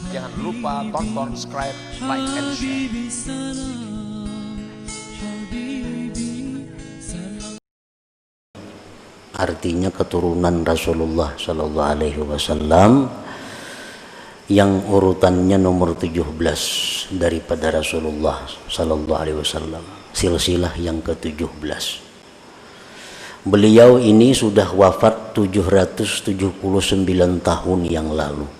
Jangan lupa tonton, subscribe, like, and share. Artinya keturunan Rasulullah Sallallahu Alaihi Wasallam yang urutannya nomor 17 daripada Rasulullah Sallallahu Alaihi Wasallam, silsilah yang ke-17. Beliau ini sudah wafat 779 tahun yang lalu.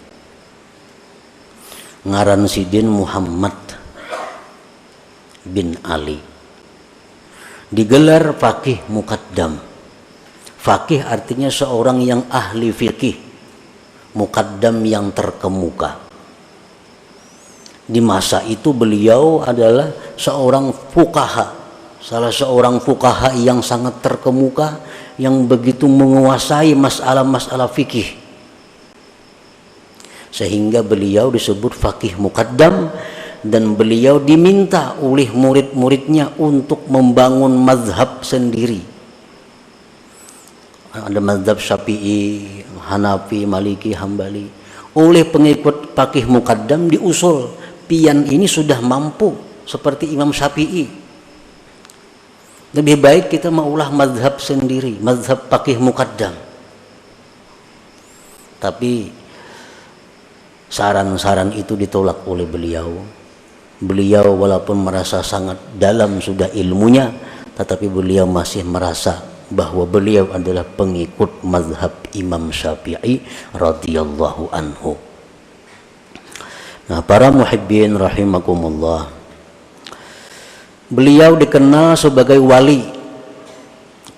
Ngaran sidin Muhammad bin Ali, digelar Faqih Muqaddam. Faqih artinya seorang yang ahli fikih, muqaddam yang terkemuka. Di masa itu beliau adalah seorang fuqaha, salah seorang fuqaha yang sangat terkemuka, yang begitu menguasai masalah-masalah fikih, sehingga beliau disebut faqih muqaddam. Dan beliau diminta oleh murid-muridnya untuk membangun mazhab sendiri. Ada mazhab Syafi'i, Hanafi, Maliki, Hambali. Oleh pengikut faqih muqaddam diusul, pian ini sudah mampu seperti Imam Syafi'i, lebih baik kita maulah mazhab sendiri, mazhab faqih muqaddam. Tapi saran-saran itu ditolak oleh beliau. Beliau walaupun merasa sangat dalam sudah ilmunya, tetapi beliau masih merasa bahwa beliau adalah pengikut mazhab Imam Syafi'i radhiyallahu anhu. Nah, para muhibbin rahimakumullah, beliau dikenal sebagai wali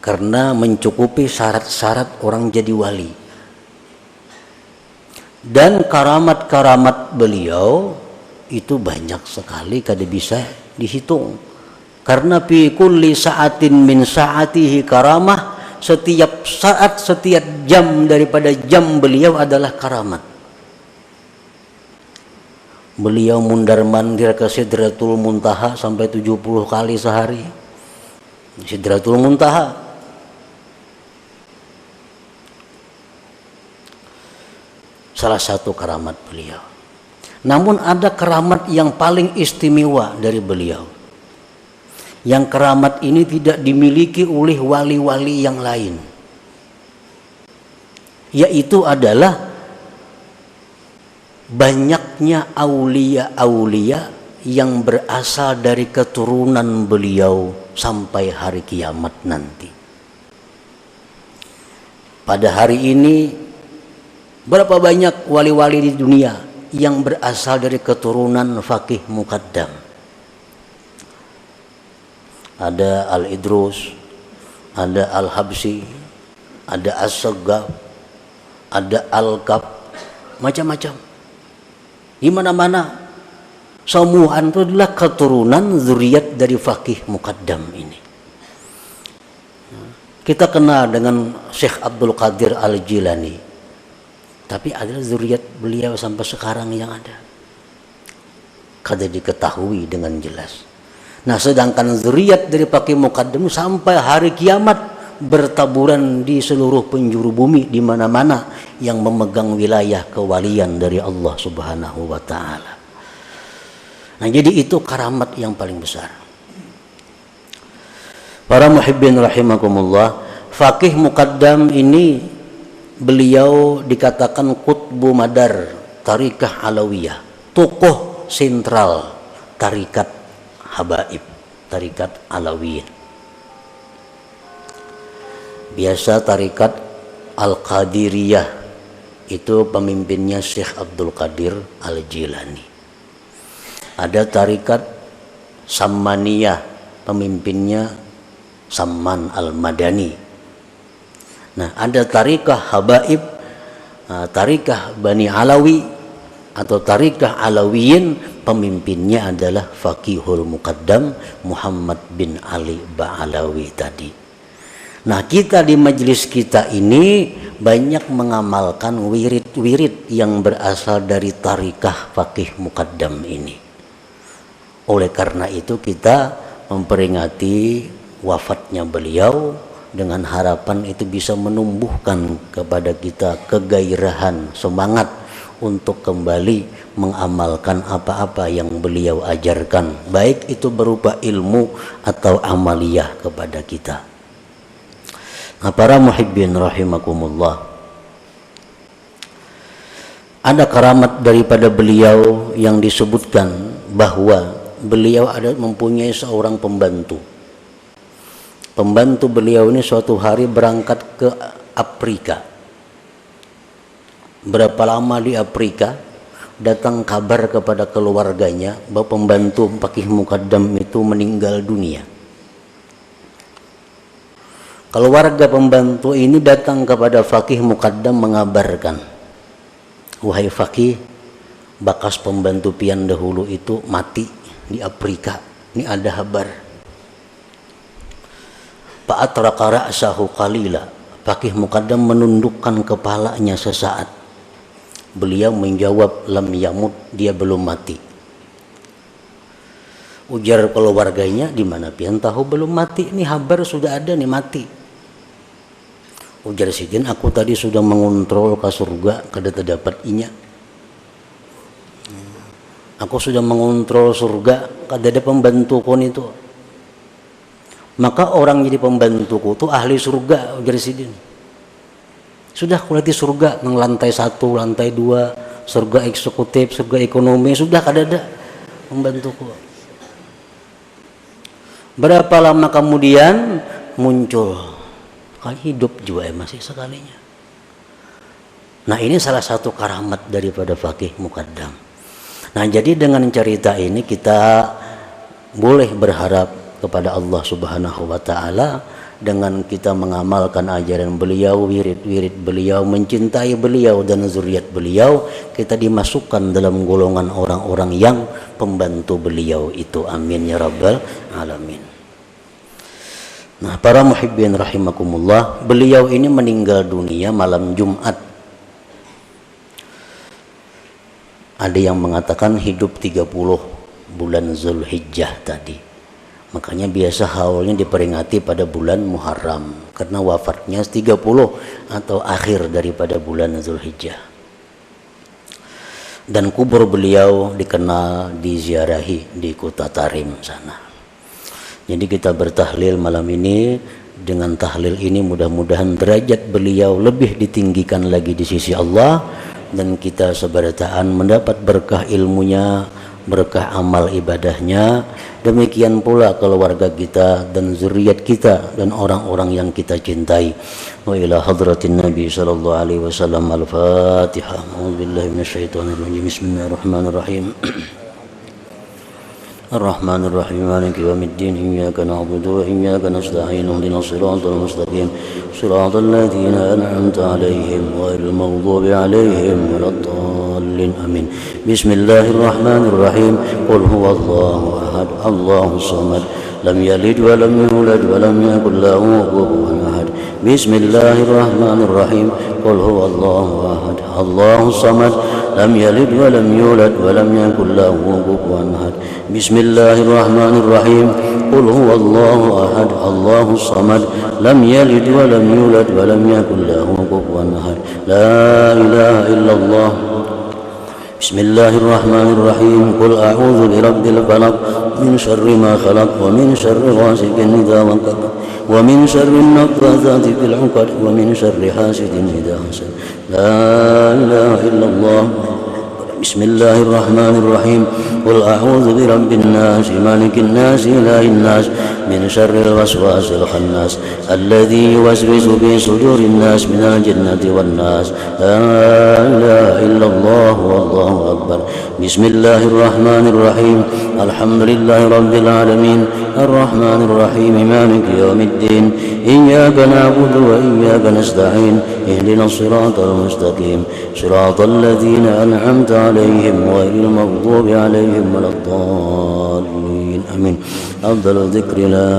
karena mencukupi syarat-syarat orang jadi wali. Dan karamat-karamat beliau itu banyak sekali, kada bisa dihitung. Karena fi kulli sa'atin min sa'atihi karamah, setiap saat, setiap jam daripada jam beliau adalah karamat. Beliau mundar mandir ke Sidratul Muntaha sampai 70 kali sehari. Sidratul Muntaha. Salah satu karamat beliau. Namun ada karamat yang paling istimewa dari beliau, yang karamat ini tidak dimiliki oleh wali-wali yang lain, yaitu adalah banyaknya aulia-aulia yang berasal dari keturunan beliau sampai hari kiamat nanti. Pada hari ini berapa banyak wali-wali di dunia yang berasal dari keturunan faqih muqaddam? Ada Al-Idrus, ada Al-Habsyi, ada As-Saggaf, ada Al-Kaf, macam-macam. Di mana-mana semua itu adalah keturunan zuriat dari faqih muqaddam ini. Kita kenal dengan Syekh Abdul Qadir Al-Jilani, tapi adalah zuriat beliau sampai sekarang yang ada, kada diketahui dengan jelas. Nah, sedangkan zuriat dari faqih muqaddam sampai hari kiamat bertaburan di seluruh penjuru bumi, di mana-mana yang memegang wilayah kewalian dari Allah Subhanahu wa taala. Nah, jadi itu karamat yang paling besar. Para muhibbin rahimakumullah, faqih muqaddam ini beliau dikatakan qutbu madar tarikah alawiyah, tokoh sentral tarikat habaib, tarikat alawiyah. Biasa tarikat Al-Qadiriyah itu pemimpinnya Syekh Abdul Qadir Al-Jilani. Ada tarikat Sammaniyah, pemimpinnya Samman Al-Madani. Nah, ada tarikah habaib, tarikah Bani Alawi atau tarikah Alawiyin, pemimpinnya adalah Faqihul Muqaddam Muhammad bin Ali Ba'alawi tadi. Nah, kita di majelis kita ini banyak mengamalkan wirid-wirid yang berasal dari tarikah Faqih Muqaddam ini. Oleh karena itu kita memperingati wafatnya beliau dengan harapan itu bisa menumbuhkan kepada kita kegairahan, semangat untuk kembali mengamalkan apa-apa yang beliau ajarkan, baik itu berupa ilmu atau amaliyah kepada kita. Nah, para muhibbin rahimakumullah, ada karamat daripada beliau yang disebutkan bahwa beliau ada mempunyai seorang pembantu. Pembantu beliau ini suatu hari berangkat ke Afrika. Berapa lama di Afrika, datang kabar kepada keluarganya bahwa pembantu Faqih Muqaddam itu meninggal dunia. Keluarga pembantu ini datang kepada Faqih Muqaddam mengabarkan, wahai Faqih, bakas pembantu pian dahulu itu mati di Afrika. Ini ada kabar. Fa'atraqa ra'sahu qalila. Faqih Muqaddam menundukkan kepalanya sesaat. Beliau menjawab, lam yamut, dia belum mati. Ujar keluarganya, di mana pian tahu belum mati? Ini kabar sudah ada nih mati. Ujar sidin, aku tadi sudah mengontrol ke surga, kada terdapat inya. Aku sudah mengontrol surga, kada ada pembantuku itu. Maka orang jadi pembantuku itu ahli surga, ujar sidin. Sudah kuliti surga, nang lantai 1, lantai 2, surga eksekutif, surga ekonomi, sudah kada ada pembantuku. Berapa lama kemudian muncul, kali hidup juga masih sekalinya. Nah, ini salah satu karamat daripada Faqih Muqaddam. Nah, jadi dengan cerita ini kita boleh berharap kepada Allah Subhanahu wa taala dengan kita mengamalkan ajaran beliau, wirid-wirid beliau, mencintai beliau dan zuriat beliau, kita dimasukkan dalam golongan orang-orang yang pembantu beliau itu. Amin ya rabbal alamin. Nah, para muhibbin rahimakumullah, beliau ini meninggal dunia malam Jumat. Ada yang mengatakan hidup 30 bulan Zulhijjah tadi. Makanya biasa haulnya diperingati pada bulan Muharram, karena wafatnya 30 atau akhir daripada bulan Zulhijjah. Dan kubur beliau dikenal diziarahi di Kota Tarim sana. Jadi kita bertahlil malam ini. Dengan tahlil ini mudah-mudahan derajat beliau lebih ditinggikan lagi di sisi Allah, dan kita seberataan mendapat berkah ilmunya, berkah amal ibadahnya. Demikian pula keluarga kita dan zuriat kita dan orang-orang yang kita cintai. Wa ila hadratin Nabi sallallahu alaihi wasallam. Al-Fatihah. A'udzubillahi minasyaitonir rajim. Bismillahirrahmanirrahim. الرحمن الرحيم مالك يوم الدين إياك نعبد وإياك نستعين اهدنا الصراط المستقيم صراط الذين أنعمت عليهم غير المغضوب عليهم ولا الضالين آمين. بسم الله الرحمن الرحيم قل هو الله أحد الله الصمد لم يلد ولم يولد ولم يكن له كفوا أحد. بسم الله الرحمن الرحيم قل هو الله أحد الله الصمد لم يلد ولم يولد ولم يكن له كفوا أحد. بسم الله الرحمن الرحيم قل هو الله أحد الله الصمد لم يلد ولم يولد ولم يكن له كفوا أحد. لا إله إلا الله. بسم الله الرحمن الرحيم قل أعوذ برب الفلق من شر ما خلق ومن شر غاسق إذا وقب ومن شر النفاثات في العقد ومن شر حاسد إذا حسد. لا إله إلا الله. بسم الله الرحمن الرحيم قل أعوذ برب الناس مالك الناس إله الناس من شر الوسواس الخناس الذي يوسوس في صدور الناس من الجنة والناس. لا إله إلا الله والله أكبر. بسم الله الرحمن الرحيم الحمد لله رب العالمين الرحمن الرحيم مالك يوم الدين إياك نعبد وإياك نستعين اهدنا الصراط المستقيم صراط الذين أنعمت عليهم غير المغضوب عليهم ولا الضالين آمين. أفضل الذكر لا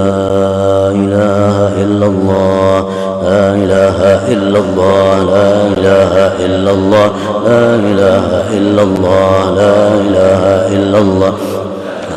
إله إلا الله لا إله إلا الله لا إله إلا الله لا إله إلا الله لا إله إلا الله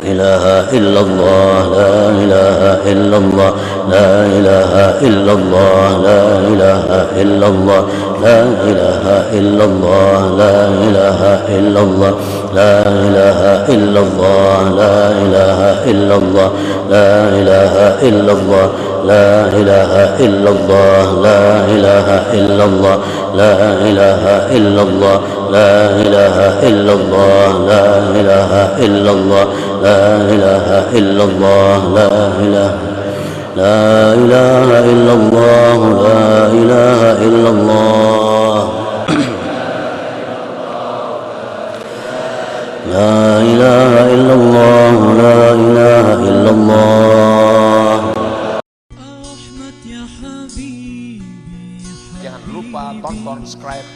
لا إله إلا الله لا إله إلا الله لا إله إلا الله لا إله إلا الله لا إله إلا الله لا إله إلا الله لا إله إلا الله لا إله إلا الله لا إله إلا الله لا إله إلا الله لا إله إلا الله لا إله إلا الله لا إله إلا الله لا إله إلا الله لا إله إلا الله لا إله لا إله إلا الله لا إله إلا الله لا إله إلا الله لا إله إلا الله. Jangan lupa tonton, subscribe,